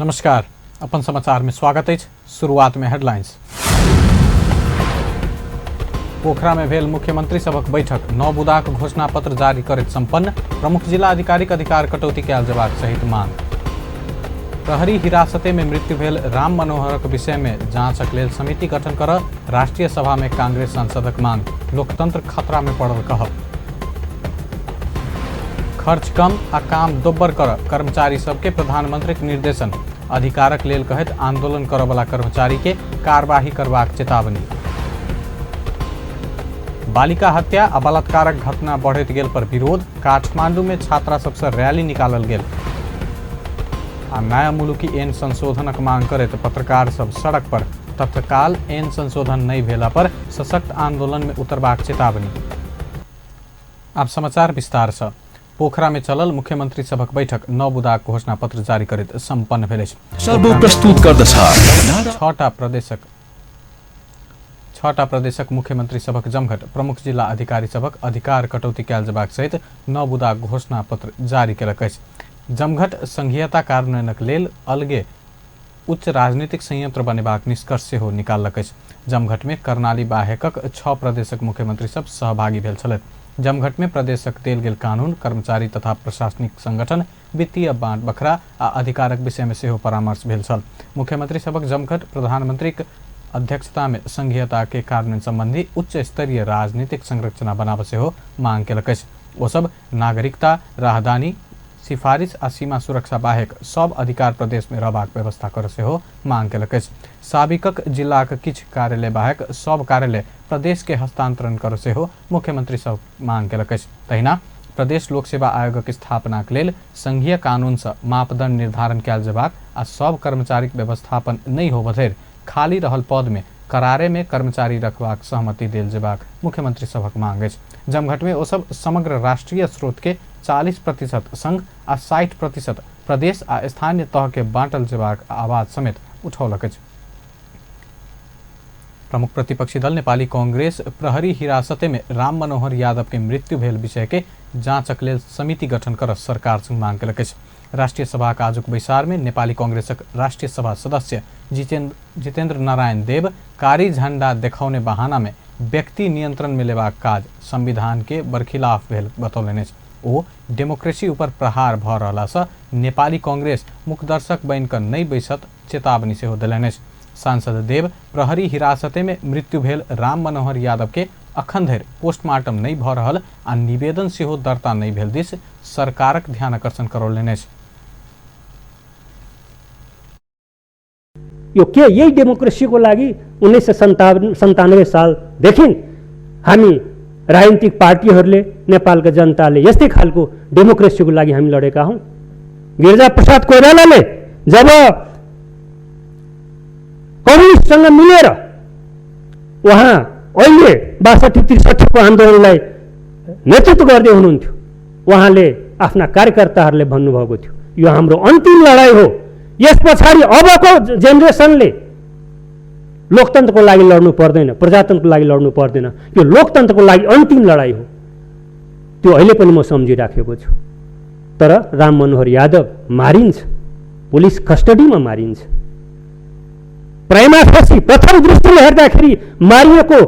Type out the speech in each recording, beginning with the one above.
नमस्कार, अपन समाचार में स्वागत है। शुरुआत में हेडलाइंस। पोखरा में भेल मुख्यमंत्री सभक बैठक, 9 बुदाक घोषणा पत्र जारी करैत संपन्न। प्रमुख जिला अधिकारीक अधिकार कटौती कयल जेबाक सहित मांग। प्रहरी हिरासते में मृत्यु भेल राम मनोहरक विषय में जांचक लेल समिति गठन कर राष्ट्रीय सभा में कांग्रेस सांसदक मांग। लोकतंत्र खतरा में पड़ल कहब। खर्च कम आ काम दोब्बर कर कर्मचारी सबके प्रधानमंत्री के निर्देशन। अधिकारक लेल कहत आंदोलन करय वाला कर्मचारी के कार्यवाही करबाक चेतावनी। बालिका हत्या आ बलात्कारक घटना बढ़ैत गेल पर विरोध। काठमांडू में छात्रा सबसे रैली निकालल गेल। आ नया मुलुकी एन संशोधनक मांग करैत पत्रकार सब सड़क पर। तत्काल एन संशोधन नहीं भेला पर सशक्त आंदोलन में उतरबाक चेतावनी। अब समाचार विस्तार से। पोखरा में चलल मुख्यमंत्री सभक बैठक 9 बुदाक घोषणा पत्र जारी करैत संपन्न भेल अछि। छटा प्रदेशक मुख्यमंत्री सभक जमघट प्रमुख जिला अधिकारी सभक अधिकार कटौती कयल जेबाक सहित 9 बुदाक घोषणा पत्र जारी केलक अछि। जमघट संघीयता कार्यान्वयनक लेल अलगे उच्च राजनीतिक संयंत्र बनेबाक निष्कर्ष सेहो निकाललक अछि। जमघट में कर्णाली बाहेकक 6 प्रदेशक मुख्यमंत्री सब सहभागी भेल छलथि। जमघट में प्रदेशक देल गेल कानून, कर्मचारी तथा प्रशासनिक संगठन, वित्तीय बाँट बखरा आ अधिकारक विषय में सेहो परामर्श भेल छल। मुख्यमंत्री सबक जमघट प्रधानमंत्री अध्यक्षता में संघीयता के कार्यान्वयन संबंधी उच्च स्तरीय राजनीतिक संरचना बनाब सेहो मांग केलक अछि। ओ सब नागरिकता, राहदानी, सिफारिश आ सीमा सुरक्षा बाहेक सब अधिकार प्रदेश में रहबाक व्यवस्था कर सेहो मांग केलक अछि। साबिकक जिलाक किछ कार्यालय बाहेक सब कार्यालय प्रदेश के हस्तांतरण कर सेहो मुख्यमंत्री सब मांग केलक अछि। तहिना प्रदेश लोक सेवा आयोगक स्थापनाक लेल संघीय कानून से मापदंड निर्धारण कयल जेबाक आ सब कर्मचारीक व्यवस्थापन नहीं होबऽ धरि खाली रहल पद में करारे में कर्मचारी रखबाक सहमति देल जेबाक मुख्यमंत्री सभक मांग अछि। जमघट में ओ सब समग्र राष्ट्रीय स्रोत के 40% संघ आ 60% प्रदेश आ स्थानीय तह के बांटल जेबाक आवाज समेत उठौलक अछि। प्रमुख प्रतिपक्षी दल नेपाली कांग्रेस प्रहरी हिरासते में राम मनोहर यादव के मृत्यु भेल विषय के जांचक लेल समिति गठन कर सरकार से मांग केलक अछि। राष्ट्रीय सभा का आजुक बैसार में नेपाली कांग्रेसक राष्ट्रीय सभा सदस्य जितेन्द्र नारायण देव कारी झंडा देखाउने बहाना में व्यक्ति नियंत्रण में लेबाक काज संविधान के बरखिलाफ भेल बतौलनि अछि। ओ डेमोक्रेसी ऊपर प्रहार भ रहला से नेपाली कांग्रेस मुखदर्शक बनि कऽ नहीं बैसत चेतावनी सेहो देलनि अछि। सांसद देव प्रहरी हिरासते में मृत्यु भेल राम मनोहर यादव के अखन धरि पोस्टमार्टम नहीं भ रहल आ निवेदन सेहो दर्ता नहीं भेल दिस सरकारक ध्यान आकर्षण करौलनि अछि। यो के यही डेमोक्रेसीको लागि 1997 सालदेखि हामी राजनीतिक पार्टीहरूले नेपालका जनताले यस्तै खालको डेमोक्रेसीको लागि हामी लडेका हौं। गिरिजा प्रसाद कोइरालाले जब कम्युनिस्टसँग मिलेर उहाँ अहिले 62-63 को आन्दोलनलाई नेतृत्व गर्दै हुनुहुन्थ्यो, उहाँले आफ्ना कार्यकर्ताहरूले भन्नुभएको थियो यो हाम्रो अन्तिम लडाई हो। यस पछाडि अबको जेनेरेसनले लोकतन्त्रको लागि लड्नु पर्दैन, प्रजातन्त्रको लागि लड्नु पर्दैन, यो लोकतन्त्रको लागि अन्तिम लडाई हो। त्यो अहिले पनि म सम्झिराखेको छु। तर Ram Manohar Yadav मारिन्छ, police कस्टडीमा मारिन्छ। Prima facie प्रथम दृष्टिले हेर्दाखेरि मारिएको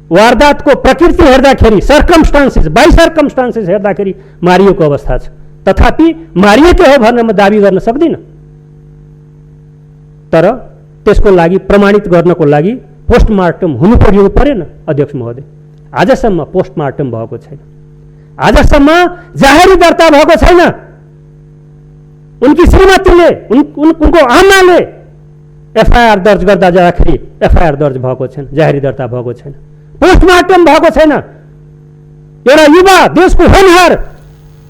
वारदातको प्रकृति हेर्दाखेरि सर्कमस्टान्सेस बाई सर्कमस्टान्सेस हेर्दाखेरि मारिएको अवस्था छ। तथापि मारिएको हो भनेर म दाबी गर्न सक्दिन। तर त्यसको लागि प्रमाणित गर्नको लागि पोस्टमार्टम हुनु पर्यो परेन अध्यक्ष महोदय। आजसम्म पोस्टमार्टम भएको छैन, आजसम्म जाहेरी दर्ता भएको छैन। उनकी श्रीमतीले उनको आमाले एफआईआर दर्ज गर्दा जाँदाखेरि एफआईआर दर्ज भएको छैन, जाहेरी दर्ता भएको छैन, पोस्टमार्टम भएको छैन। एउटा युवा देशको होनहार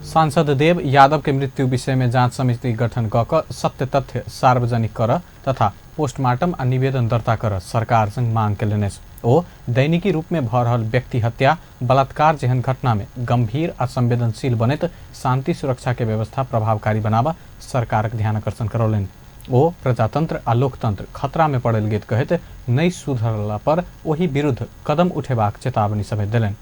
सांसद देव यादव के मृत्यु विषय में जांच समिति गठन क सत्य तथ्य सार्वजनिक कर तथा पोस्टमार्टम आ निवेदन दर्ता कर सरकार संग मांग केलनि अछि। ओ दैनिकी रूप में भ रहल व्यक्ति हत्या, बलात्कार जेहन घटना में गंभीर आ संवेदनशील बनैत शांति सुरक्षा के व्यवस्था प्रभावकारी बनाबा सरकारक ध्यान आकर्षण करौलनि। ओ प्रजातंत्र आ लोकतंत्र खतरा में पड़ल गेल कहैत नहीं सुधरला पर ओही विरुद्ध कदम उठेबाक चेतावनी समेत देलनि।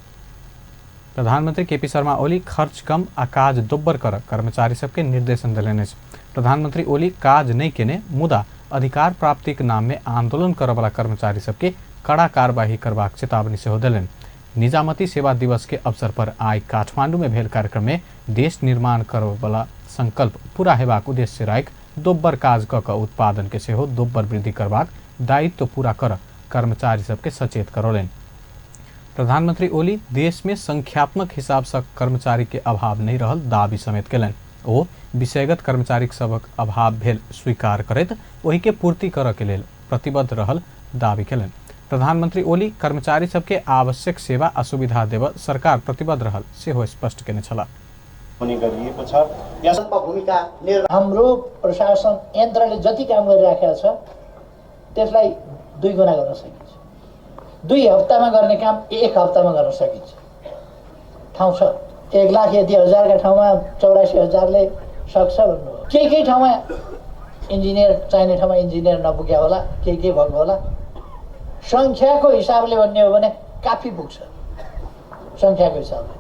प्रधानमंत्री केपी शर्मा ओली खर्च कम आ काज दोब्बर कर कर्मचारी सबके निर्देशन दिलेने छै। प्रधानमंत्री ओली काज नहीं केने मुदा अधिकार प्राप्ति के नाम में आंदोलन करे वाला कर्मचारी सबके कड़ा कार्यवाही करबाक चेतावनी सेहो देलनि। निजामती सेवा दिवस के अवसर पर आई काठमांडू में भेल कार्यक्रम में देश निर्माण करय वाला संकल्प पूरा हेबाक उद्देश्य राखि दोब्बर काज क उत्पादन के सेहो दोब्बर वृद्धि करबाक दायित्व पूरा कर कर्मचारी सबके सचेत करौलनि। प्रधानमंत्री ओली देश में संख्यात्मक हिसाब से कर्मचारी के अभाव नहीं रहल दाबी समेत केलनि। ओ विषयगत कर्मचारी सबक अभाव भेल स्वीकार करैत ओहि के पूर्ति करय के लेल प्रतिबद्ध रहल दाबी केलनि। प्रधानमंत्री ओली कर्मचारी सबके आवश्यक सेवा आ सुविधा देब सरकार प्रतिबद्ध रहल सेहो स्पष्ट केने छलाह। हाम्रो प्रशासन यन्त्रले जति काम गरिराखेको छ त्यसलाई 2 गुणा गर्न सकिन्छ। 2 हप्तामा गर्ने काम 1 हप्तामा गर्न सकिन्छ। ठाउँ छ 1 लाख यदि हजारका ठाउँमा 84,000ले सक्छ भन्नु। केही ठाउँमा इन्जिनियर चाहिने ठाउँमा इन्जिनियर नपुग्या होला, केही भएको होला। संख्याको हिसाबले भन्ने हो भने काफी पुग्छ। संख्याको हिसाबले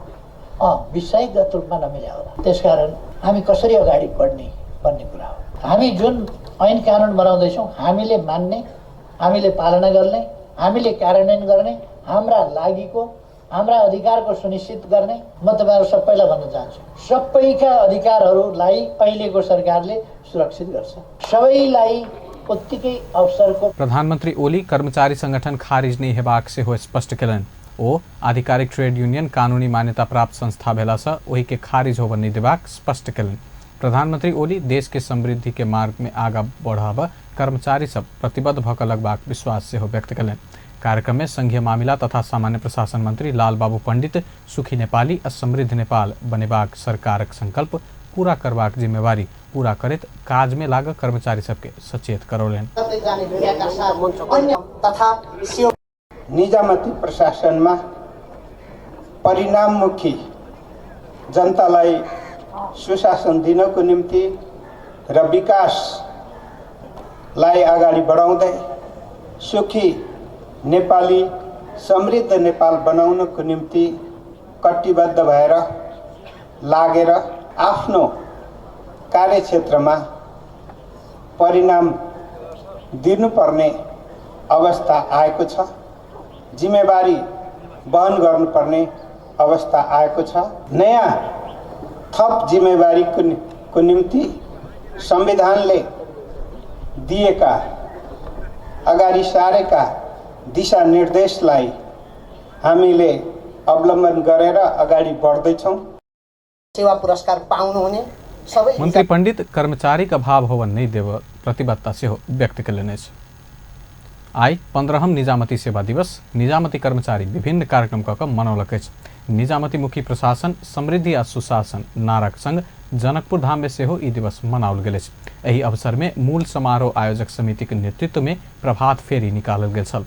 विषयगत रूपमा नमिल्या होला। त्यसकारण हामी कसरी अगाडि बढ्ने भन्ने कुरा हो। हामी जुन ऐन कानुन बनाउँदैछौँ हामीले मान्ने, हामीले पालना गर्ने, हामीले कार्यान्वयन गर्ने, हाम्रा लागिको हाम्रा अधिकारको सुनिश्चित गर्ने। म तपाईँहरू सबैलाई भन्न चाहन्छु, सबैका अधिकारहरूलाई अहिलेको सरकारले सुरक्षित गर्छ। सबैलाई उत्तिकै अवसरको। प्रधानमंत्री ओली कर्मचारी संगठन खारिज नहीं हेबाक सेहो स्पष्ट केलनि। ओ आधिकारिक ट्रेड यूनियन कानूनी मान्यता प्राप्त संस्था भेला से ओहि के खारिज होबऽ नहीं देबाक स्पष्ट केलनि। प्रधानमंत्री ओली देश के समृद्धि के मार्ग में आगा बढ़ाब कर्मचारी सब प्रतिबद्ध भऽ कऽ लगबाक विश्वास सेहो व्यक्त केलनि। कार्यक्रम में संघीय मामिला तथा सामान्य प्रशासन मंत्री लाल बाबू पंडित सुखी नेपाली आ समृद्ध नेपाल बनेबाक सरकारक संकल्प पूरा करबाक जिम्मेवारी पूरा करैत काज में लागल कर्मचारी सबके सचेत करौलनि। निजामती प्रशासनमा परिणाममुखी जनतालाई सुशासन दिनको निम्ति र विकासलाई अगाडि बढाउँदै सुखी नेपाली समृद्ध नेपाल बनाउनको निम्ति कटिबद्ध भएर लागेर आफ्नो कार्यक्षेत्रमा परिणाम दिनुपर्ने अवस्था आएको छ। जिम्मेवारी वहन गर्नुपर्ने अवस्था आएको छ। नयाँ थप जिम्मेवारीको निम्ति संविधानले दिएका अगाडि सारेका दिशा निर्देशलाई हामीले अवलम्बन गरेर अगाडि बढ्दैछौँ। सेवा पुरस्कार पाउनुहुने सबै मंत्री पंडित कर्मचारी का अभाव होवन नहीं देव प्रतिबद्धता सेहो व्यक्त केलनि। आई 15हम निजामती सेवा दिवस निजामती कर्मचारी विभिन्न कार्यक्रम कऽ मनौलक अछि। निजामती मुखी प्रशासन समृद्धि आ सुशासन नारक संग जनकपुर धाम में सेहो ई दिवस मनाओल गेल अछि। एहि अवसर में मूल समारोह आयोजक समिति के नेतृत्व में प्रभात फेरी निकालल गेल छल।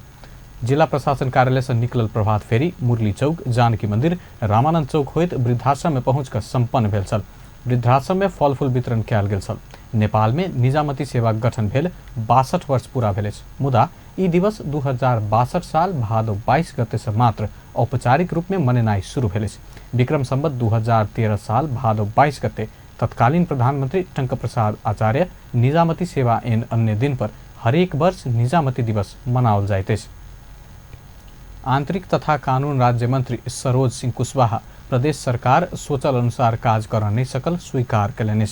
जिला प्रशासन कार्यालय से निकलल प्रभात फेरी मुरली चौक, जानकी मंदिर, रामानंद चौक होइत वृद्धाश्रम में पहुंचकर संपन्न भेल छल। वृद्धाश्रम में फल फूल वितरण कयल गेल छल। नेपाल में निजामती सेवा गठन भेल 62 वर्ष पूरा भेल अछि। मुदा ई दिवस 2062 साल भादो 22 गते से मात्र औपचारिक रूप में मनेनाई शुरू भेल अछि। विक्रम संवत 2013 साल भादो 22 गते तत्कालीन प्रधानमंत्री टंक प्रसाद आचार्य निजामती सेवा एन अन्य दिन पर हरेक वर्ष निजामती दिवस मनाओल जाइत अछि। आंतरिक तथा कानून राज्य मंत्री सरोज सिंह कुशवाहा प्रदेश सरकार सोचल अनुसार काज कर नहीं सकल स्वीकार कयलनि।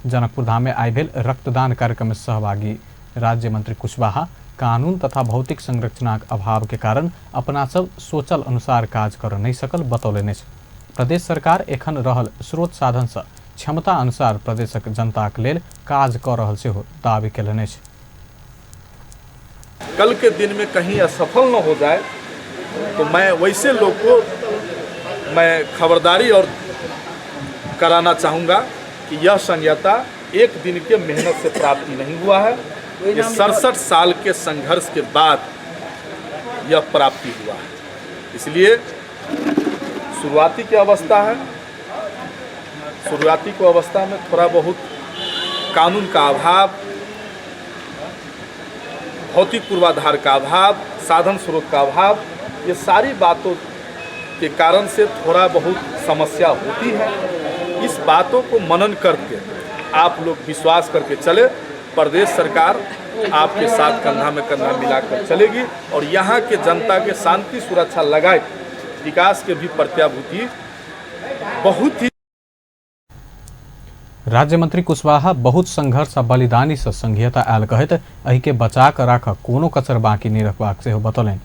जनकपुर धाम में आइ भेल रक्तदान कार्यक्रम में सहभागी राज्य मंत्री कुशवाहा कानून तथा भौतिक संरचनाक अभाव के कारण अपना सब सोचल अनुसार काज कर नहीं सकल बतौलनि। प्रदेश सरकार एखन रहल स्रोत साधन से क्षमता अनुसार प्रदेशक जनताक लेल काज कर रहल सेहो दावी कयलनि। कल के दिन में कहीं असफल न हो जाए तो मैं वैसे लोग को मैं खबरदारी और कराना चाहूँगा कि यह संहिता एक दिन के मेहनत से प्राप्ति नहीं हुआ है। ये 67 साल के संघर्ष के बाद यह प्राप्ति हुआ है। इसलिए शुरुआती की अवस्था है। शुरुआती को अवस्था में थोड़ा बहुत कानून का अभाव, भौतिक पूर्वाधार का अभाव, साधन स्रोत का अभाव, ये सारी बातों के कारण से थोड़ा बहुत समस्या होती है। इस बातों को मनन करके आप लोग विश्वास करके चले, प्रदेश सरकार आपके साथ कंधा में कंधा मिलाकर चलेगी और यहाँ के जनता के शांति सुरक्षा लगाए विकास के भी प्रत्याभूति बहुत ही। राज्य मंत्री कुशवाहा बहुत संघर्ष आ बलिदानी से संघीयता आयल कहत एहि के बचा कर राख कोनो कसर बाकी नहीं रखबाक सेहो बतौलनि।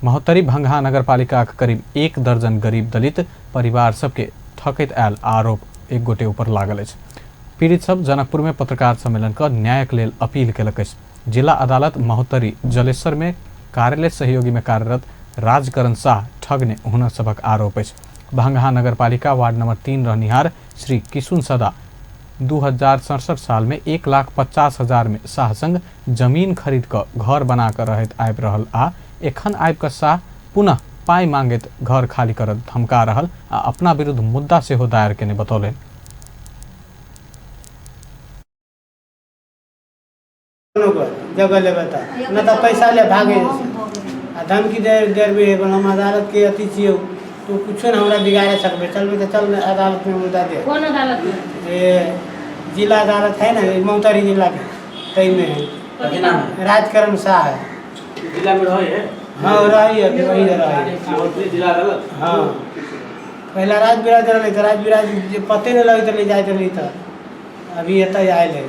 महोत्तरी भंगहा नगरपालिका के करीब 1 दर्जन गरीब दलित परिवार सबके ठकैत आयल आरोप एक गोटे ऊपर लागल अछि। पीड़ित सब जनकपुर में पत्रकार सम्मेलन कर न्यायक लेल अपील केलक अछि। जिला अदालत महोत्तरी जलेश्वर में कार्यालय सहयोगी में कार्यरत राजकरण शाह ठगने हुनर सबक आरोप अछि। भंगहा नगरपालिका वार्ड नंबर 3 रहनिहार श्री किशुन सदा 2067 साल में 1,50,000 में शाह संग जमीन खरीद कर घर बना कर रहत आबि रहल आ एखन आबि कऽ शाह पुनः पाई मांगैत घर खाली करत धमका रहल आ अपना विरुद्ध मुद्दा सेहो दायर केने बतौलनि। जगह ले बता न तो पैसा ले भागे आ धमकी देर भी हम अदालत के अति छियौ तो कुछ न हमरा बिगाड़े सकबे चलबे तो चल अदालत में मुद्दा दे। कौन अदालत में? ये जिला अदालत है ना महोत्तरी जिला के तई में है। राजकरण शाह है जिला में रही है। हाँ रही है वही रही महोत्तरी जिला अदालत। हाँ पहला राज बिराज रही तो राज बिराज पते नहीं लगी तो ले जाए रही था अभी एत आयल है।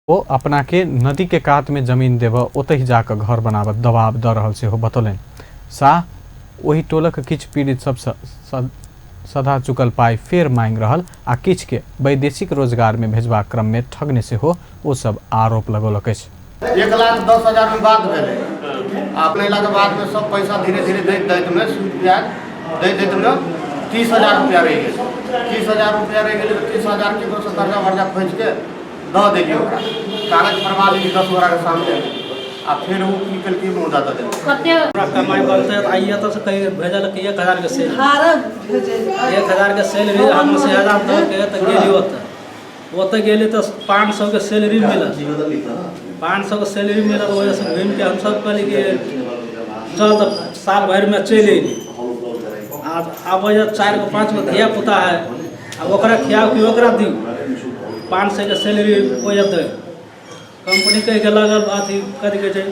वो अपना के नदी के कात में जमीन देव ओतहि जाकर घर बनाबत दबाव द रहल सेहो बतौलनि। शाह वही टोलक किछ पीड़ित सब सधा चुकल पाई फेर मांग रहल आ किछ के वैदेशिक रोजगार में भेजबाक क्रम में ठगने से हो वो सब आरोप लगौलक अछि। 1,10,000 में बात भेलै अपने ला के बाद में सब पैसा धीरे धीरे दैत में सूद ब्याज दैत में 30,000 रुपया रह गेल। 30,000 रुपया रह गेल 30,000 केकरो से कर्जा वर्जा खोज के दऽ देलियै ओकरा कागज बनवा लेलियै 10 गोरा के सामने आ फिर वो की कल की मुद्दा दऽ देलियै। कते कमाई बनते आइए तो से कहीं भेजल के 1,000 के सेल 1,000 के सैलरी हम से 1,000 दऽ के त गेली ओतऽ गेली तो 500 के सैलरी मिलल। 500 के सैलरी मिलल वजह से घूम के हम सब कहली कि चल तो साल भर में चल अइली। अब वजह 4-5 गो धिया पुता है अब ओकरा खियाओ कि ओकरा दी 500 के सैलरी हो जाते कंपनी कह के लगल अथी कथी कहै छै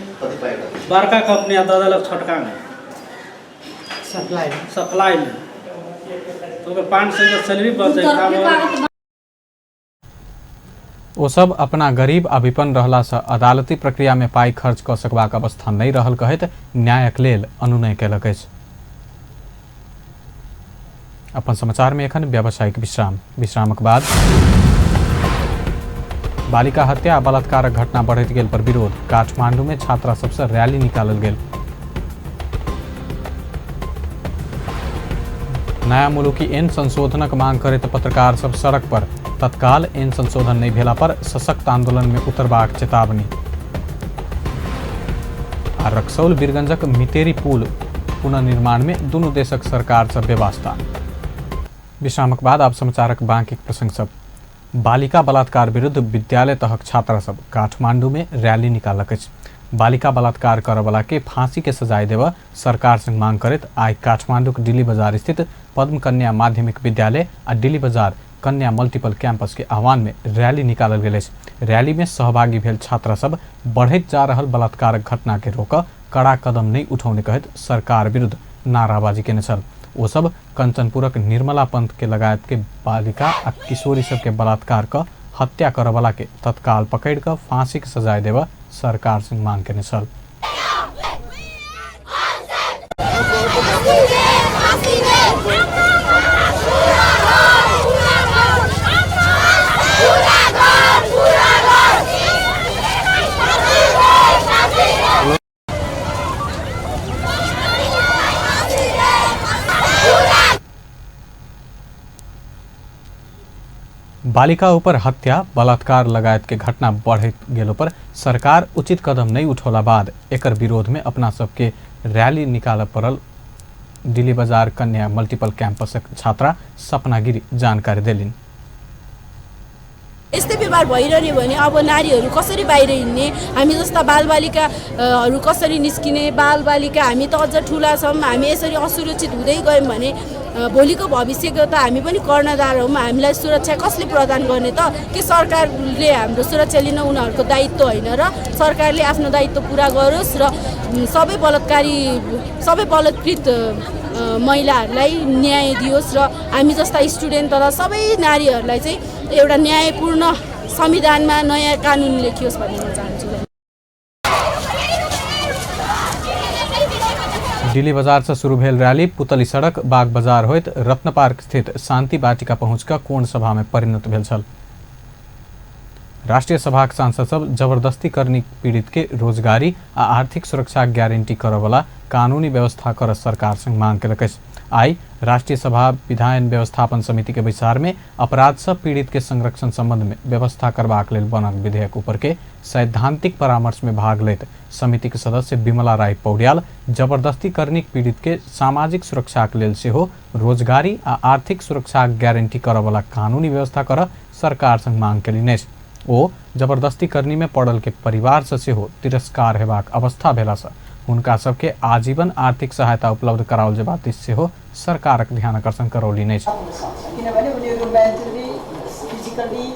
बड़का कंपनी दऽ देलक छोटका में सप्लाई में तो 500 के सैलरी बचै। ओ सब अपना गरीब आ विपन्न रहला से अदालती प्रक्रिया में पाई खर्च कऽ सकबाक अवस्था नहीं रहल कहैत न्यायक लेल अनुनय केलक अछि। अपन समाचार में एखन व्यावसायिक विश्रामक बाद बालिका हत्या आ बलात्कारक घटना बढ़ैत गेल पर विरोध काठमांडू में छात्रा सबसे रैली निकालल गेल। नया मुलुकी एन संशोधनक मांग करैत पत्रकार सब सड़क पर तत्काल एन संशोधन नहीं भेला पर सशक्त आंदोलन में उतरबाक चेतावनी। आ रक्सौल बीरगंजक मितेरी पुल पुनर्निर्माण में दुनू देशक सरकार सब व्यवस्था। विश्रामक बाद आप समाचारक बाकी प्रसंग सब। बालिका बलात्कार विरुद्ध विद्यालय तहक छात्रा सब काठमांडू में रैली निकालक अछि। बालिका बलात्कार करवला के फांसी के सजाय देव सरकार से मांग करैत आइ काठमांडू के दिल्ली बाजार स्थित पद्म कन्या माध्यमिक विद्यालय आ दिल्ली बाजार कन्या मल्टीपल कैंपस के आह्वान में रैली निकालल गेल अछि। रैली में सहभागी भेल छात्रा सब बढ़ैत जा रहल बलात्कारक घटना के रोक कड़ा कदम नहीं उठौने कहैत सरकार विरुद्ध नाराबाजी केने छल। वो सब कंचनपुरक निर्मला पंत के लगायत के बालिका आ किशोरी सब के बलात्कार क हत्या करवला के तत्काल पकड़ कर फांसी के सजाय देव सरकार से मांग केने छल। बालिका ऊपर हत्या बलात्कार लगायत के घटना बढ़ गेलो पर सरकार उचित कदम नहीं उठौला बाद एकर विरोध में अपना सबके रैली निकाल पड़ल। दिल्ली बाजार कन्या मल्टीपल कैंपसक छात्रा सपना गिरी जानकारी देलिन। यस्तै व्यवहार भइरह्यो भने अब नारीहरू कसरी बाहिर हिँड्ने, हामी जस्ता बालबालिकाहरू कसरी निस्किने, बालबालिका हामी त अझ ठुला छौँ, हामी यसरी असुरक्षित हुँदै गयौँ भने भोलिको भविष्यको त हामी पनि कर्णधार हौँ। हामीलाई सुरक्षा कसले प्रदान गर्ने त? के सरकारले हाम्रो सुरक्षा लिन उनीहरूको दायित्व होइन र सरकारले आफ्नो दायित्व पुरा गरोस् र सबै बलात्कृत महिलाहरूलाई न्याय दियोस् र हामी जस्ता स्टुडेन्ट तथा सबै नारीहरूलाई चाहिँ एउटा न्यायपूर्ण संविधानमा नयाँ कानुन लेखियोस् भन्ने म चाहन्छु। डिली बजार से शुरू भेल रैली पुतली सड़क बाग बाजार होइत रत्न पार्क स्थित शांति बाटिका पहुँचकर कोण सभा में परिणत भेल छल। राष्ट्रीय सभा सांसद सब जबरदस्ती करनी पीड़ित के रोजगारी आ आर्थिक सुरक्षा गारंटी करे वाला कानूनी व्यवस्था कर सरकार संग मांग केलक। आई राष्ट्रीय सभा विधायन व्यवस्थापन समिति के विचार में अपराध से पीड़ित के संरक्षण संबंध में व्यवस्था करबाक लेल बनल विधेयक ऊपर के सैद्धांतिक परामर्श में भाग लेत समिति के सदस्य विमला राय पौड्याल जबरदस्ती करनी पीड़ित के सामाजिक सुरक्षा के लेल सेहो रोजगारी आ आर्थिक सुरक्षा गारंटी करे वाला कानूनी व्यवस्था कर सरकार संग मांग केलिन। ओ जबरदस्ती करनी में पड़ल के परिवार से सेहो तिरस्कार हेबाक अवस्था भेला से उनका सबके आजीवन आर्थिक सहायता उपलब्ध कराओल जेबाक दिस सेहो सरकारक ध्यान आकर्षण करौलिन। किनभने उनीहरू मेन्टली फिजिकली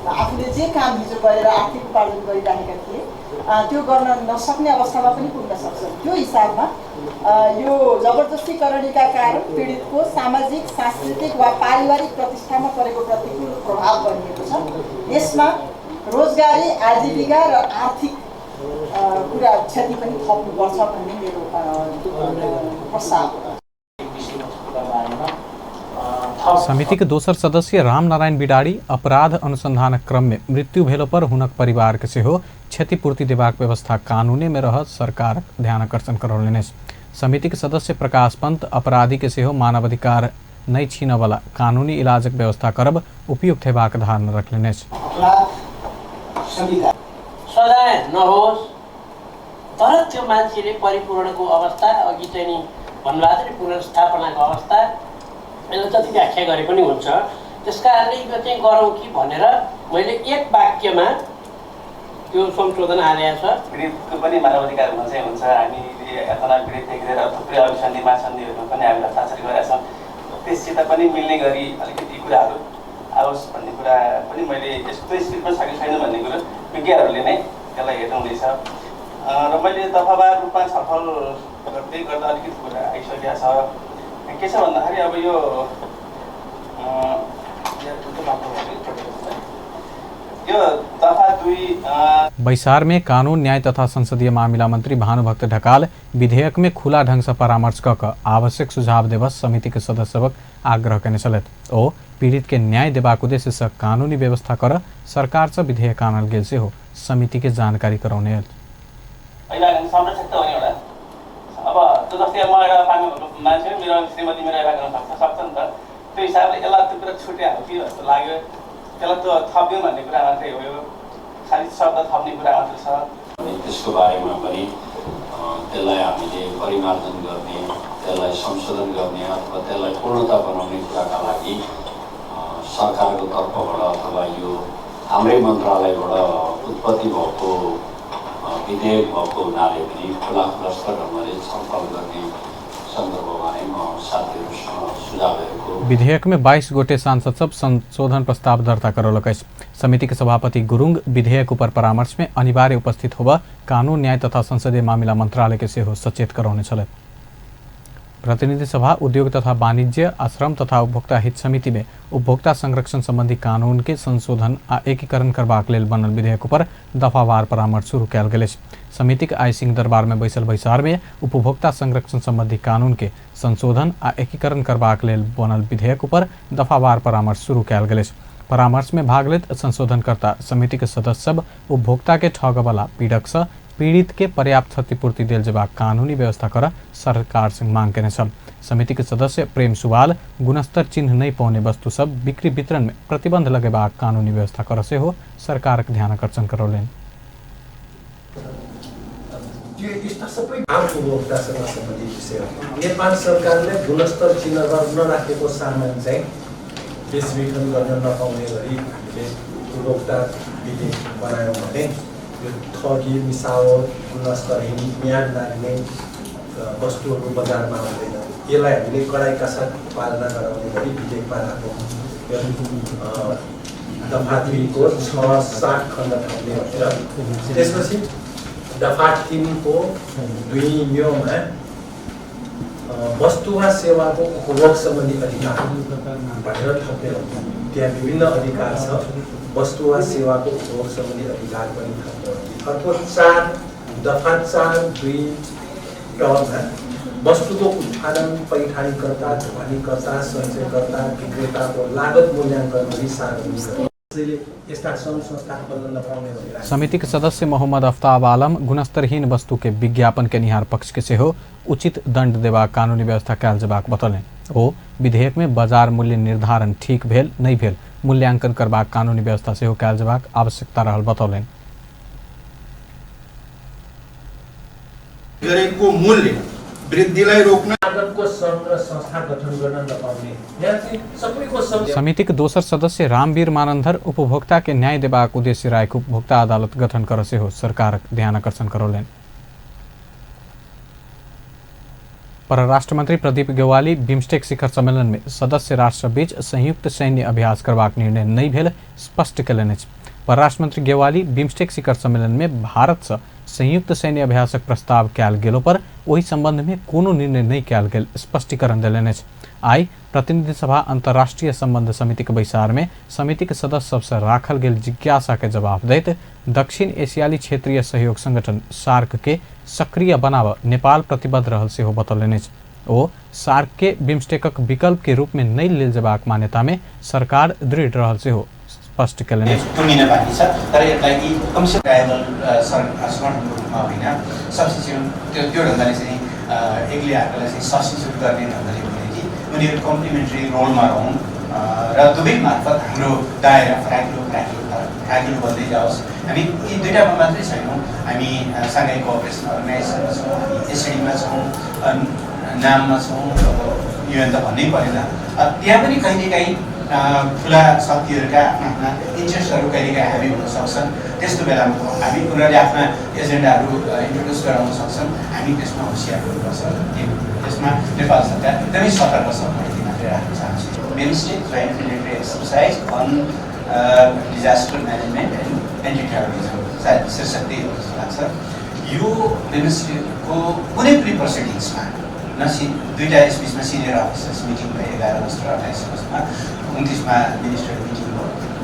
आफूले जे काम हिजो गरेर आर्थिक उपार्जन गरिरहेका थिए त्यो गर्न नसक्ने अवस्थामा पनि पुग्न सक्छ। त्यो हिसाबमा यो जबरजस्तीकरणीका कारण पीडितको सामाजिक सांस्कृतिक वा पारिवारिक प्रतिष्ठामा परेको प्रतिकूल प्रभाव बनिएको छ। यसमा रोजगारी आजीविका र आर्थिक कुरा क्षति पनि थप्नुपर्छ भन्ने मेरो प्रस्ताव हो। समिति के दोसर सदस्य रामनारायण बिडारी अपराध अनुसंधान क्रम में मृत्यु भेलो पर हुनक परिवार के सेहो क्षतिपूर्ति देबाक व्यवस्था कानूने में रह सरकार ध्यान आकर्षण करौलने। समिति के सदस्य प्रकाश पंत अपराधी के सेहो मानवाधिकार नहीं छीन वाला कानूनी इलाजक व्यवस्था करब उपयुक्त हेबाक धारणा रखलेने। सजाय नहोस् तर त्यो मान्छेले परिपूर्णको अवस्था अघि चाहिँ नि भन्नुभएको थियो नि पुनर्स्थापनाको अवस्था यसले जति व्याख्या गरे पनि हुन्छ। त्यसकारणले यो चाहिँ गरौँ कि भनेर मैले एक वाक्यमा त्यो संशोधन हालेको छ। पीडितको पनि मानवाधिकार हुन्छ हामीले यातना पीडितदेखि लिएर थुप्रै अभिसन्धि महासन्धिहरूमा पनि हामीले हस्ताक्षर गरेका छौँ। त्यससित पनि मिल्ने गरी अलिकति कुराहरू आओस् भन्ने कुरा पनि मैले यस्तो स्थितिमा छ कि छैन भन्ने कुरो विज्ञहरूले नै त्यसलाई हेर्नुहुँदैछ र मैले दफावार रूपमा छलफल गर्दै गर्दा अलिकति कुरा आइसकेको छ। के छ भन्दाखेरि अब यो दफा 2 बैसार में कानून न्याय तथा संसदीय मामिला मंत्री भानुभक्त ढकाल विधेयक में खुला ढंग से परामर्श क आवश्यक सुझाव देबस समिति के सदस्य सबक आग्रह करने चलत ओ पीड़ित के न्याय देबाक उद्देश्य से कानूनी व्यवस्था कर सरकार से विधेयक आनल गेल से हो समिति के जानकारी कराउने। अब त्यो जस्तै म एउटा मान्छे मेरो श्रीमती मेरो एउटा गर्न सक्छ नि त त्यो हिसाबले यसलाई त्यो कुरा छुट्यायो कि जस्तो लाग्यो। त्यसलाई त थप्दिउँ भन्ने कुरा मात्रै हो, यो खालि शब्द थप्ने कुरा मात्रै छ। त्यसको बारेमा पनि त्यसलाई हामीले परिमार्जन गर्ने त्यसलाई संशोधन गर्ने अथवा त्यसलाई पूर्णता बनाउने कुराका लागि सरकारको तर्फबाट अथवा यो हाम्रै मन्त्रालयबाट उत्पत्ति भएको विधेयक भएको हुनाले पनि खुला ढङ्गले छलफल गर्ने सन्दर्भमा नै म साथीहरूसँग सुझावहरूको विधेयक में 22 गोटे सांसद सब संशोधन प्रस्ताव दर्ता करौलक। समिति के सभापति गुरुङ विधेयक ऊपर परामर्श में अनिवार्य उपस्थित होगा कानून न्याय तथा संसदीय मामिला मंत्रालय के सेहो सचेत कराउने छल। प्रतिनिधि सभा उद्योग तथा वाणिज्य आश्रम तथा उपभोक्ता हित समिति में उपभोक्ता संरक्षण संबंधी कानून के संशोधन आ एकीकरण करबाक लेल बनल विधेयक पर दफावार परामर्श शुरू कयल गेल। समिति के आई सिंह दरबार में बैसल बैसार में उपभोक्ता संरक्षण संबंधी कानून के संशोधन आ एकीकरण करबाक लेल बनल विधेयक पर दफावार परामर्श शुरू कयल गेल। परामर्श में भाग लेत संशोधनकर्ता समिति के सदस्य सब उपभोक्ता के ठग वाला पीड़क से पीड़ित के पर्याप्त क्षतिपूर्ति देल जेबाक कानूनी व्यवस्था कर सरकार से मांग केने छल। समिति के सदस्य प्रेम सुवाल गुणस्तर चिन्ह नहीं पाउने वस्तु सब बिक्री वितरण में प्रतिबंध लगेबाक कानूनी व्यवस्था कर से हो सरकार के ध्यान आकर्षण करौलेन। नेपाल सरकारले गुणस्तर चिन्ह नराखेको सामान चाहिँ बेचबिखन गर्न नपाउने गरी हामीले उपभोक्ता विधेयक बनायौँ भने यो ठगी मिसावट गुणस्तरहीन म्याद लाग्ने वस्तुहरू बजारमा आउँदैन। यसलाई हामीले कडाइका साथ पालना गराउने गरी विधेयक पालाको दफा 3 को 6-7 खण्ड थप्ने भनेर। त्यसपछि दफा 3 को 2 मा वस्तु वा सेवाको उपभोग सम्बन्धी अधिकार भनेर थप्ने हो। त्यहाँ विभिन्न अधिकार छ, वस्तु वा सेवाको उपभोग सम्बन्धी अधिकार पनि थप्ने हो। अर्को 4 दफा 4(2) मा वस्तुको उत्पादन पैठारीकर्ता, ढुवानीकर्ता, सञ्चयकर्ता, विक्रेताको लागत मूल्याङ्कन गरी सार्वजनिक समिति के सदस्य मोहम्मद आफ्ताब आलम गुणस्तरहीन वस्तु के विज्ञापन के निहार पक्ष के से हो उचित दंड देवा कानूनी व्यवस्था कैल जबाक बतौलें। ओ विधेयक में बाजार मूल्य निर्धारण ठीक भेल नहीं भेल मूल्यांकन करबाक कानूनी व्यवस्था से हो कैल जबाक आवश्यकता रहल बतौलें। गरेको मूल्य वृद्धिलाई रोक्न आगतको सङ्घ र संस्था गठन गर्न नपाउने। यहाँ चाहिँ सबैको समिति के दोसर सदस्य रामवीर मानन्धर उपभोक्ता के न्याय देबाक उद्देश्य राखेको उपभोक्ता अदालत गठन कर से हो सरकार ध्यान आकर्षण करौलें। परराष्ट्र मंत्री प्रदीप गेवाली बिम्स्टेक शिखर सम्मेलन में सदस्य राष्ट्र बीच संयुक्त सैन्य अभ्यास करबाक निर्णय नहीं भेल स्पष्ट कयलनि। परराष्ट्र मंत्री गेवाली बिम्स्टेक शिखर सम्मेलन में भारत से संयुक्त सैन्य अभ्यासक प्रस्ताव कयल गेलो पर वही संबंध में कोनो निर्णय नहीं कयल गेल स्पष्टीकरण देलनि। आई प्रतिनिधि सभा अंतर्राष्ट्रीय संबंध समिति के बैसार में समिति के सदस्य सबसे राखल गेल जिज्ञासा के जवाब दैत दक्षिण एशियाली क्षेत्रीय सहयोग संगठन सार्क के सक्रिय बनाव नेपाल प्रतिबद्ध रहल से हो बतौलनि। ओ सार्क के बिम्स्टेकक विकल्प के रूप में नहीं लेल जबाक मान्यता में सरकार दृढ़ रहल से हो स्पष्ट कयलनि। टुङ्गिन बाँकी छ तर यसलाई कमसे समर्थनको रूपमा होइन सब्स्टिट्युट त्यो ढङ्गले चाहिँ एक्लै आएकोलाई चाहिँ सब्स्टिट्युट गर्ने ढङ्गले हुने कि उनीहरू कम्प्लिमेन्ट्री रोलमा रहन् र दुवै मार्फत हाम्रो दायरा फ्रागिलो बन्दै जाओस्। हामी यी दुईटामा मात्रै छैनौँ, हामी साङ्घाई कोअपरेसन अर्गनाइजेसनमा छौँ, हामी एसएडीमा छौँ, नाममा छौँ, युएन त भन्नै परेन। त्यहाँ पनि कहिलेकाहीँ ठुला शक्तिहरूका आफ्ना इन्ट्रेस्टहरू कहिलेकाहीँ हाबी हुन सक्छन्। त्यस्तो बेलामा हामी उनीहरूले आफ्ना एजेन्डाहरू इन्ट्रोड्युस गराउन सक्छन्। हामी त्यसमा होसियार हुनुपर्छ। त्यसमा नेपाल सरकार एकदमै सतर्क छ भन्ने मात्रै राख्न चाहन्छु। BIMSTEC joint military exercise on disaster management and anti terrorism सायद शीर्षक त्यही हो जस्तो लाग्छ। यो बिम्स्टेकको कुनै पनि प्रोसिडिङ्समा दुईटा यसबिचमा सिनियर अफिसर्स मिटिङ भयो 11 अगस्त र 28 अगस्तमा, 29मा मिनिस्टर मिटिङ हो,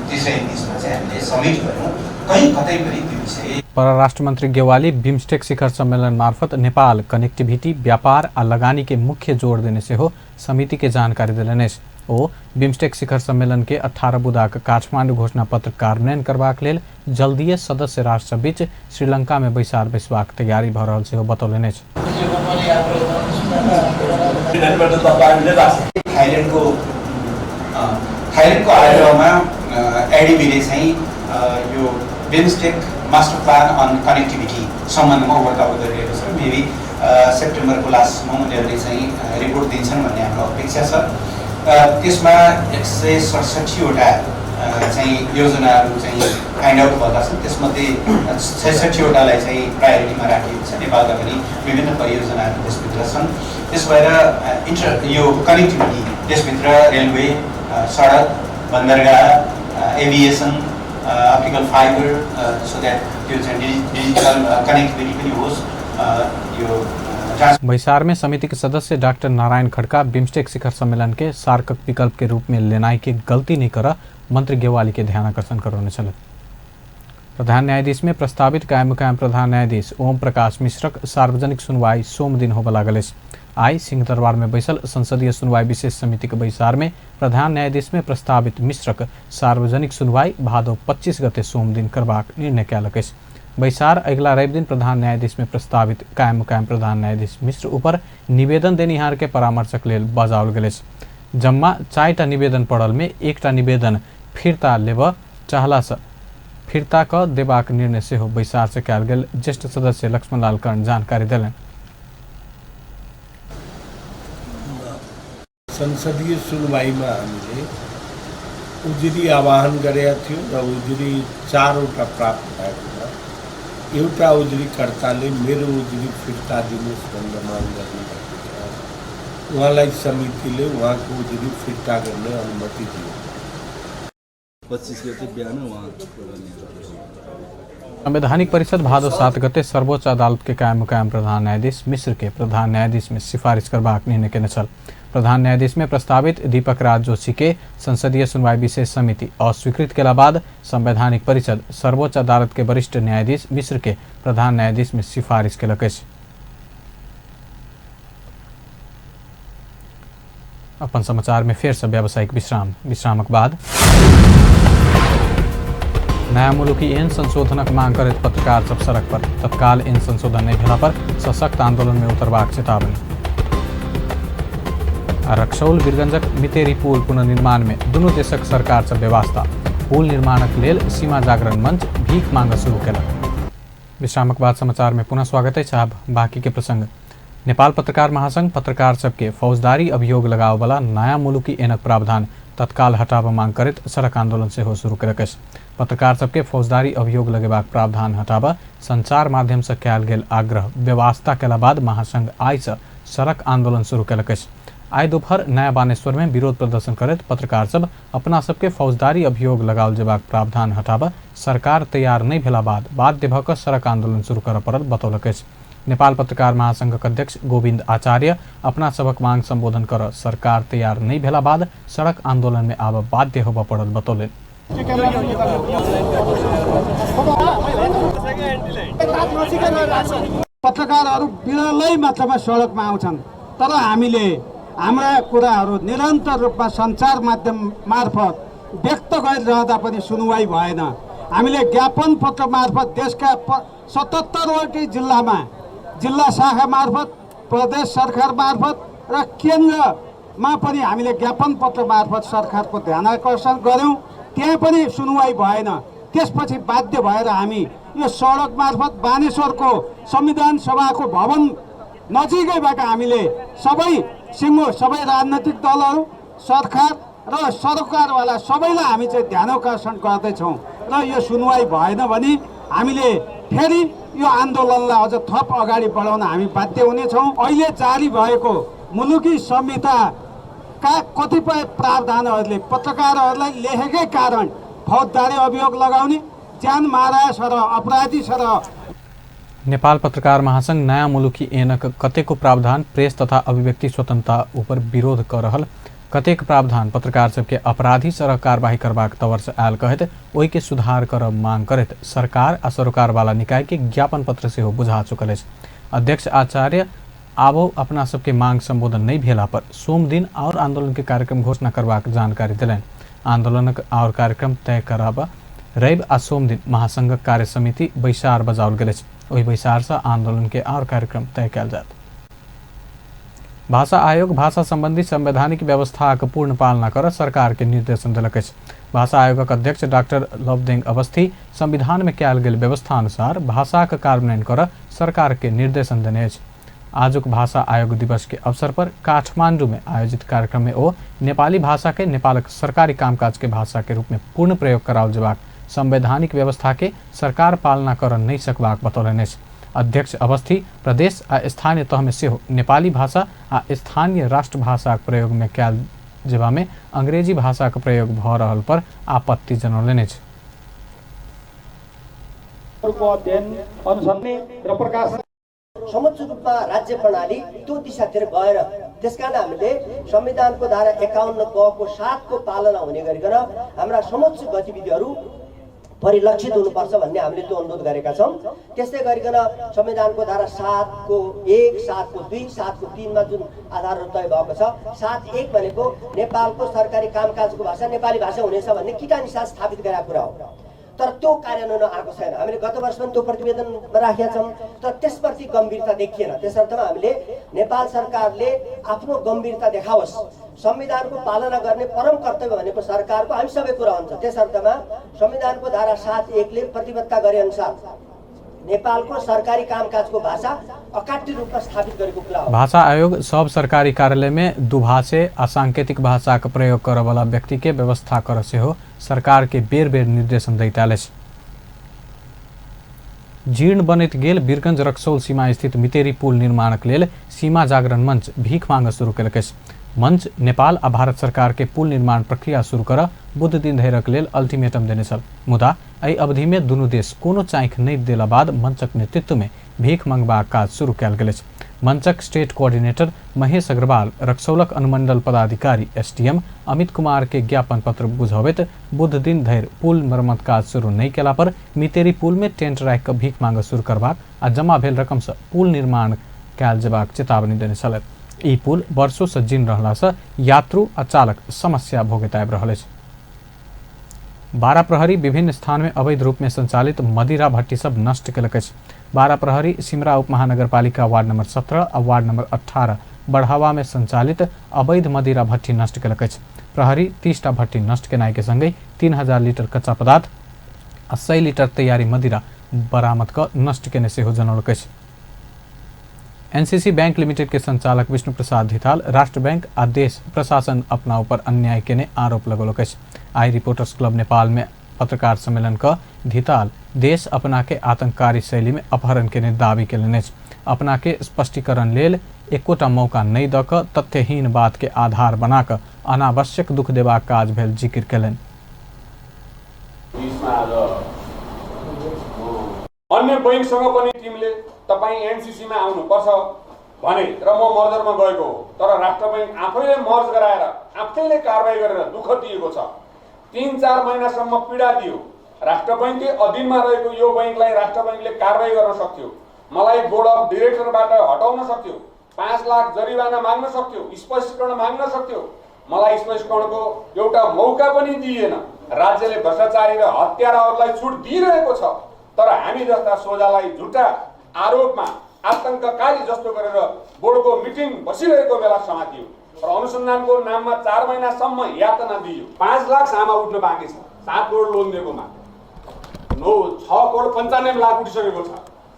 30 र 31मा चाहिँ हामीले समिट गऱ्यौँ। कहीँ कतै पनि त्यो विषय। परराष्ट्र मंत्री गेवाली बिम्स्टेक शिखर सम्मेलन मार्फत नेपाल कनेक्टिविटी व्यापार आ लगानी के मुख्य जोड़ देने से हो समिति के जानकारी दिलनि। ओ बिम्स्टेक शिखर सम्मेलन के 18 बुदाक काठमांडू घोषणा पत्र कार्यान्वयन करबाक लेल जल्दीय सदस्य राष्ट्र बीच श्रीलंका में बैसार बैसबाक तैयारी भ रहल से हो बतौलनि। थाइल्यान्डको आयोजनामा एडिबीले चाहिँ यो BIMSTEC master plan on connectivity सम्बन्धमा वर्कआउट गरिरहेको छ। मेबी सेप्टेम्बरको लास्टमा उनीहरूले चाहिँ रिपोर्ट दिन्छन् भन्ने हाम्रो अपेक्षा छ। त्यसमा 167वटा चाहिँ योजनाहरू चाहिँ फाइन्ड आउट भएका छन्। त्यसमध्ये 66वटालाई चाहिँ प्रायोरिटीमा राखिएको छ। नेपालका पनि विभिन्न परियोजनाहरू त्यसभित्र छन्। त्यस भएर यो कनेक्टिभिटी त्यसभित्र रेलवे, सडक, बन्दरगाह, aviation, optical fibre so that त्यो चाहिँ डिजिटल कनेक्टिभिटी पनि होस्। यो बैसार में समिति के सदस्य डॉक्टर नारायण खड़का बिम्स्टेक शिखर सम्मेलन के सार्कक विकल्प के रूप में लेनाई की गलती नहीं कर मंत्री गेवाली के ध्यान आकर्षण करने चले। प्रधान न्यायाधीश में प्रस्तावित कायम प्रधान न्यायाधीश ओम प्रकाश मिश्रक सार्वजनिक सुनवाई सोम दिन होबे लागल। आई सिंहदरबार में बैसल संसदीय सुनवाई विशेष समिति के बैसार में प्रधान न्यायाधीश में प्रस्तावित मिश्रक सार्वजनिक सुनवाई भादो 25 गते सोम दिन करबाक निर्णय कयलक। बैसार अगला रवि दिन प्रधान न्यायाधीश में प्रस्तावित कायम प्रधान न्यायाधीश मिश्र ऊपर निवेदन देनिहार के परामर्शक लेल बजाओल गेल। जम्मा 4टा निवेदन पड़ल में 1टा निवेदन फिरता लेब चाहला से फिरता क देबाक निर्णय से हो बैसार से कयल गेल। ज्येष्ठ सदस्य लक्ष्मणलाल कर्ण जानकारी दिलन। संसदीय सुनवाईमा हामीले उजुरी आह्वान गरेका थियौँ र उजुरी 4वटा प्राप्त भएको छ। एउटा उजुरीकर्ताले मेरो उजुरी फिर्ता दिनुहोस् भनेर माग गर्नुभएको छ। उहाँलाई समितिले उहाँको उजुरी फिर्ता गर्ने अनुमति दियो। 25 गते बिहान उहाँ संवैधानिक परिषद भादो 7 गते सर्वोच्च अदालत के कायम मुकायम प्रधान न्यायाधीश मिश्र के प्रधान न्यायाधीश में सिफारिश करबाक निर्णय केने छल। प्रधान न्यायाधीश में प्रस्तावित दीपक राज जोशी के संसदीय सुनवाई विशेष समिति अस्वीकृत केला बाद संवैधानिक परिषद सर्वोच्च अदालत के वरिष्ठ न्यायाधीश मिश्र के प्रधान न्यायाधीश में सिफारिश केलक अछि। अपन समाचार में फेर से व्यावसायिक विश्रामक बाद नया मुलुकी ऐन संशोधनक मांग करैत पत्रकार सब सड़क पर। तत्काल ऐन संशोधन नहीं भेला पर सशक्त आंदोलन में उतरबाक चेतावनी। रक्सौल वीरगंजक मितेरी पुल पुनर्निर्माण में दुनू देशक सरकार से व्यवस्था। पुल निर्माणक लेल सीमा जागरण मंच भीख मांग शुरू केलक। विश्रामक बाद समाचार में पुनः स्वागत है। अब बाकी के प्रसंग। नेपाल पत्रकार महासंघ पत्रकार सबके फौजदारी अभियोग लगाव वाला नया मुलुकी ऐनक प्रावधान तत्काल हटाव मांग करैत सड़क आंदोलन से हो शुरू केलक अछि। पत्रकार सबके फौजदारी अभियोग लगेबाक प्रावधान हटाव संचार माध्यम से कयल गेल आग्रह व्यवस्था केला बाद महासंघ आई से सड़क आंदोलन शुरू केलक अछि। आई दोपहर नया बानेश्वर में विरोध प्रदर्शन करैत पत्रकार सब अपना सबके फौजदारी अभियोग लगाओल जेबाक प्रावधान हटाव सरकार तैयार नहीं भेला बाद बाध्य भऽ कऽ सड़क आंदोलन शुरू करऽ पड़ल बतौलक अछि। नेपाल पत्रकार महासंघक अध्यक्ष गोविंद आचार्य अपना सबक मांग संबोधन कर सरकार तैयार नहीं भेला बाद सड़क आंदोलन में आब बाध्य होबऽ पड़ल बतौलनि। पत्रकारहरू विरलै मात्रामा सडकमा आउँछन्, तर हामीले हाम्रा कुराहरू निरन्तर रूपमा सञ्चार माध्यम मार्फत व्यक्त गरिरहँदा पनि सुनवाई भएन। हामीले ज्ञापन पत्र मार्फत देशका 77वटै जिल्लामा जिल्ला शाखा मार्फत प्रदेश सरकार मार्फत र केन्द्रमा पनि हामीले ज्ञापन पत्र मार्फत सरकारको ध्यान आकर्षण गऱ्यौँ, त्यहाँ पनि सुनवाई भएन। त्यसपछि बाध्य भएर हामी यो सडक मार्फत बानेश्वरको संविधान सभाको भवन नजिकैबाट हामीले सबै राजनैतिक दलहरू सरकार र सरकारवाला सबैलाई हामी चाहिँ ध्यान आकर्षण गर्दैछौँ र यो सुनवाई भएन भने हामीले फेरि यो आन्दोलनलाई अझ थप अगाडि बढाउन हामी बाध्य हुनेछौँ। अहिले जारी भएको मुलुकी संहिताका कतिपय प्रावधानहरूले पत्रकारहरूलाई लेखेकै कारण फौजदारी अभियोग लगाउने, ज्यान मारा सर अपराधी सर। नेपाल पत्रकार महासंघ नया मुलुकी ऐनक कतेको प्रावधान प्रेस तथा अभिव्यक्ति स्वतंत्रता ऊपर विरोध कर रहल। कतेक प्रावधान पत्रकार सबके अपराधी सर कार्यवाही करबाक तवर से आयल कहत ओहि के सुधार कर मांग करत सरकार आ सरोकार वाला निकाय के ज्ञापन पत्र से हो बुझा चुकल है। अध्यक्ष आचार्य आबो अपना सबके मांग संबोधन नहीं भेला पर सोम दिन और आंदोलन के कार्यक्रम घोषणा करबाक जानकारी दिलन। आंदोलन और कार्यक्रम तय कराबा रवि आ सोम दिन महासंघ कार्य समिति बैसार बजाओल गेल। वही बैसार से आंदोलन के और कार्यक्रम तय कल जात। भाषा आयोग भाषा संबंधी संवैधानिक व्यवस्था के पूर्ण पालना कर सरकार के निर्देशन दिलक। भाषा आयोगक अध्यक्ष डॉक्टर लवदेंग अवस्थी संविधान में कयल गेल व्यवस्था अनुसार भाषा के कार्यान्वयन कर सरकार के निर्देशन देने। आजुक भाषा आयोग दिवस के अवसर पर काठमांडू में आयोजित कार्यक्रम में ओ नेपाली भाषा के नेपालक सरकारी कामकाज के भाषा के रूप में पूर्ण प्रयोग कराओल जेबाक संवैधानिक व्यवस्था के सरकार पालना कर नहीं सकबाक बतौलनि। अध्यक्ष अवस्थी प्रदेश आ स्थानीय तह में से नेपाली भाषा आ स्थानीय राष्ट्रभाषा के प्रयोग में कयल जेबा में अंग्रेजी भाषा के प्रयोग भ रहल पर आपत्ति जनौलनि। समुचित रूपमा राज्य प्रणाली त्यो दिशातिर गएर त्यसकारण हामीले संविधानको धारा 51 क को 7 को पालना हुने गरिकन हाम्रा समुचित गतिविधिहरू परिलक्षित हुनुपर्छ भन्ने हामीले त्यो अनुरोध गरेका छौं। त्यस्तै गरिकन संविधानको धारा 7 को 1, 7 को 2, 7 को 3 मा जुन आधारहरू तय भएको छ, 7(1) भनेको नेपालको सरकारी कामकाजको भाषा नेपाली भाषा हुनेछ भन्ने किटानिसा स्थापित गरेका कुरा हो। तर त्यो कार्यान्वयन आएको छैन। हामीले गत वर्ष पनि त्यो प्रतिवेदन राखेका छौं, तर त्यसप्रति गम्भीरता देखिएन। त्यसर्थमा हामीले नेपाल सरकारले आफ्नो गम्भीरता देखाओस्। संविधानको पालना गर्ने परम कर्तव्य भनेको सरकारको हामी सबै कुरा हुन्छ। त्यसर्थमा संविधानको धारा 7(1) ले प्रतिबद्धता गरे अनुसार नेपालको सरकारी कामकाजको भाषा अकाट्य रूपमा स्थापित गरेको कुरा हो। भाषा आयोग सब सरकारी कार्यालय में दुभाषे आ सांकेतिक भाषा का प्रयोग करे वाला व्यक्ति के व्यवस्था कर से हो सरकार के बेर बेर निर्देशन दैताले। जीर्ण बनैत गेल वीरगंज रक्सौल सीमा स्थित मितेरी पुल निर्माणक लेल सीमा जागरण मंच भीख मांग शुरू कयलक। मंच नेपाल आ भारत सरकार के पुल निर्माण प्रक्रिया शुरू कर बुध दिन धरिक लेल अल्टीमेटम देने छल। मुदा एहि अवधि में दुनू देश कोनो चाँखि नहि देला बाद मंचक नेतृत्व में भीख मंगबाक काज शुरू कयल गेल। मंचक स्टेट कोऑर्डिनेटर महेश अग्रवाल रक्सौलक अनुमंडल पदाधिकारी एसडीएम अमित कुमार के ज्ञापन पत्र बुझावैत बुध दिन धरि पुल मरम्मत काज शुरू नहीं केला पर मितेरी पुल में टेंट राखि कऽ भीख मांग शुरू करबाक आ जमा भेल रकम से पुल निर्माण कयल जेबाक चेतावनी देने छलथि। ई पुल वर्षों से जीर्ण रहला से यात्रु आ चालक समस्या भोगैत आबि रहल अछि। 12 प्रहरी विभिन्न स्थान में अवैध रूप में संचालित मदिरा भट्टी सब नष्ट कयलक अछि। 12 प्रहरी सिमरा उप महानगरपालिका वार्ड नंबर 17 आ वार्ड नंबर 18 बढ़ावा में संचालित अवैध मदिरा भट्टी नष्ट कयलक अछि। प्रहरी 30टा भट्टी नष्ट केनाइ के संगे 3000 लीटर कच्चा पदार्थ आ 100 लीटर तैयारी मदिरा बरामद क नष्ट केने सेहो जनौलक अछि। एनसीसी बैंक लिमिटेड के संचालक विष्णु प्रसाद धिताल राष्ट्र बैंक आ देश प्रशासन अपना ऊपर अन्याय केने आरोप लगौलक अछि। आई रिपोर्टर्स क्लब नेपाल में पत्रकार सम्मेलन का धिताल देश अपना के आतंककारी शैली में अपहरण केने दावी केलनि अछि। अपना के स्पष्टीकरण लेल एकोटा मौका नहीं दऽ कऽ तथ्यहीन बात के आधार बना कऽ अनावश्यक दुख देबाक काज भेल जिक्र केलनि। अन्य बैंकसँग पनि टिमले तपाईँ एनसीसीमा आउनुपर्छ भने र म मर्जरमा गएको हो, तर राष्ट्र बैंक आफैले मर्ज गराएर आफैले कारबाही गरेर दुःख दिएको छ। 3-4 महिनासम्म पीडा दियो। राष्ट्र बैंककै अधीनमा रहेको यो बैंकलाई राष्ट्र बैंकले कारबाही गर्न सक्थ्यो, मलाई बोर्ड अफ डिरेक्टरबाट हटाउन सक्थ्यो, 5 लाख जरिवाना माग्न सक्थ्यो, स्पष्टीकरण माग्न सक्थ्यो। मलाई स्पष्टीकरणको एउटा मौका पनि दिएन। राज्यले भ्रष्टाचारी र हत्याराहरूलाई छुट दिइरहेको छ, तर हामी जस्ता सोझालाई झुटा आरोपमा आतंककारी जस्तो गरेर बोर्डको मिटिङ बसिरहेको बेला समातियो र अनुसन्धानको नाममा 4 महिनासम्म यातना दियो। 5 लाख सामा उठ्न बाँकी छ। 7 करोड लोन दिएकोमा 6 करोड 95 लाख उठिसकेको छ,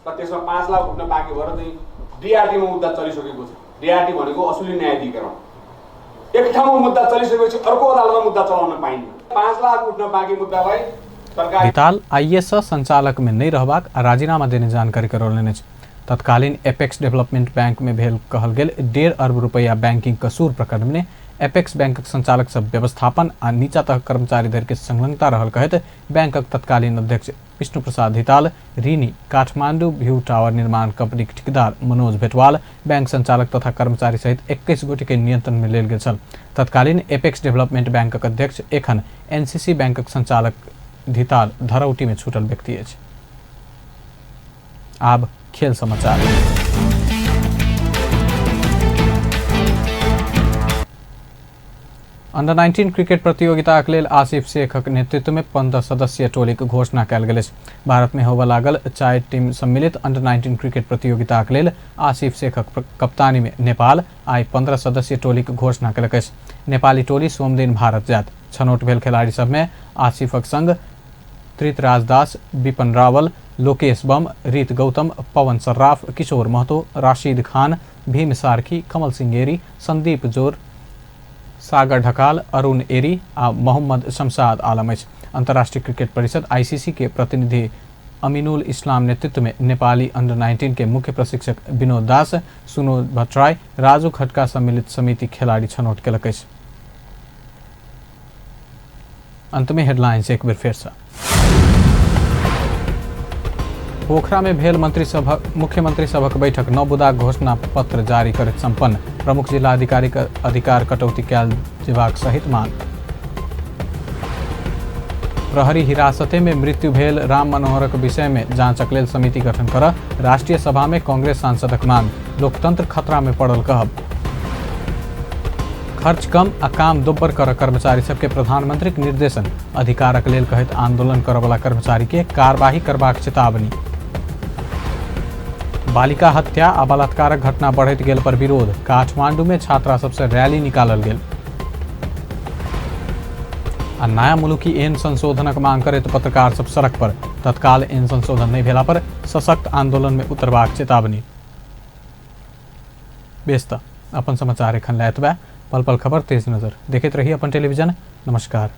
तर त्यसमा 5 लाख उठ्न बाँकी भएर चाहिँ डीआरटीमा मुद्दा चलिसकेको छ। डीआरटी भनेको असुली न्यायाधिकरण। एक ठाउँमा मुद्दा चलिसकेपछि अर्को अदालतमा मुद्दा चलाउन पाइन्न। 5 लाख उठ्न बाँकी मुद्दालाई धिताल आईएएस संचालक में नहीं रहबाक आ राजीनामा देने जानकारी करौलनि अछि। तत्कालीन एपेक्स डेवलपमेंट बैंक में भेल कहल गेल 1.5 अरब रुपया बैंकिंग कसूर प्रकरण में एपेक्स बैंकक संचालक सब व्यवस्थापन आ नीचा तक कर्मचारी धरि के संलग्नता रहल कहैत बैंकक तत्कालीन अध्यक्ष विष्णु प्रसाद धिताल, रीनी, काठमांडू व्यू टावर निर्माण कंपनी के ठेकेदार मनोज भेटवाल, बैंक संचालक तथा कर्मचारी सहित 21 गोटे के नियंत्रण में लेल गेल छल। तत्कालीन एपेक्स डेवलपमेंट बैंकक अध्यक्ष एखन एनसीसी बैंकक संचालक धिताल धरौटी में छूटल व्यक्ति अछि। आब खेल समाचार। अंडर 19 क्रिकेट प्रतियोगिता के लेल आसिफ शेखक नेतृत्व में 15 सदस्यीय टोली के घोषणा कयल गेल अछि। भारत में होबय लागल 4 टीम सम्मिलित अंडर 19 क्रिकेट प्रतियोगिता के लेल आसिफ शेखक कप्तानी में नेपाल आई 15 सदस्यीय टोली के घोषणा कयलक अछि। नेपाली टोली सोमदिन भारत जायत। छनौट भेल खिलाड़ी सब में आसिफक संग त्रितराज दास, विपिन रावल, लोकेश बम, रीत गौतम, पवन सर्राफ, किशोर महतो, राशिद खान, भीम सारखी, कमल सिंह एरी, संदीप जोर, सागर ढकाल, अरुण एरी आ मोहम्मद शमशाद आलम अछि। अंतर्राष्ट्रीय क्रिकेट परिषद आईसीसी के प्रतिनिधि अमीनुल इस्लाम नेतृत्व में नेपाली अंडर 19 के मुख्य प्रशिक्षक विनोद दास, सुनोद भट्टराई, राजू खटका सम्मिलित समिति खिलाड़ी छनौट कयलक अछि। अंत में हेडलाइंस एक बेर फेर से। पोखरा में भेल मुख्यमंत्री सभक बैठक 9 बुदा घोषणा पत्र जारी करैत संपन्न। प्रमुख जिलाधिकारी के अधिकार कटौती कयल जेबाक सहित मांग। प्रहरी हिरासते में मृत्यु भेल राम मनोहरक विषय में जांचक लेल समिति गठन कर राष्ट्रीय सभा में कांग्रेस सांसदक मांग। लोकतंत्र खतरा में पड़ल कहब। खर्च कम आ काम दोब्बर कर कर्मचारी सबके प्रधानमंत्री के निर्देशन। अधिकारक लेल कहैत आंदोलन करवला कर्मचारी के कार्यवाही करबाक चेतावनी। बालिका हत्या आ बलात्कारक घटना बढ़ैत गेल पर विरोध। काठमांडू में छात्रा सबसे रैली निकालल गेल। आ नया मुलुकी एन संशोधनक मांग करैत पत्रकार सब सड़क पर। तत्काल ऐन संशोधन नहीं भेला पर सशक्त आंदोलन में उतरबाक चेतावनी। व्यस्त अपन समाचार एखन लायत बा। पल पल खबर तेज नजर देखते रहिए अपन टेलीविजन। नमस्कार।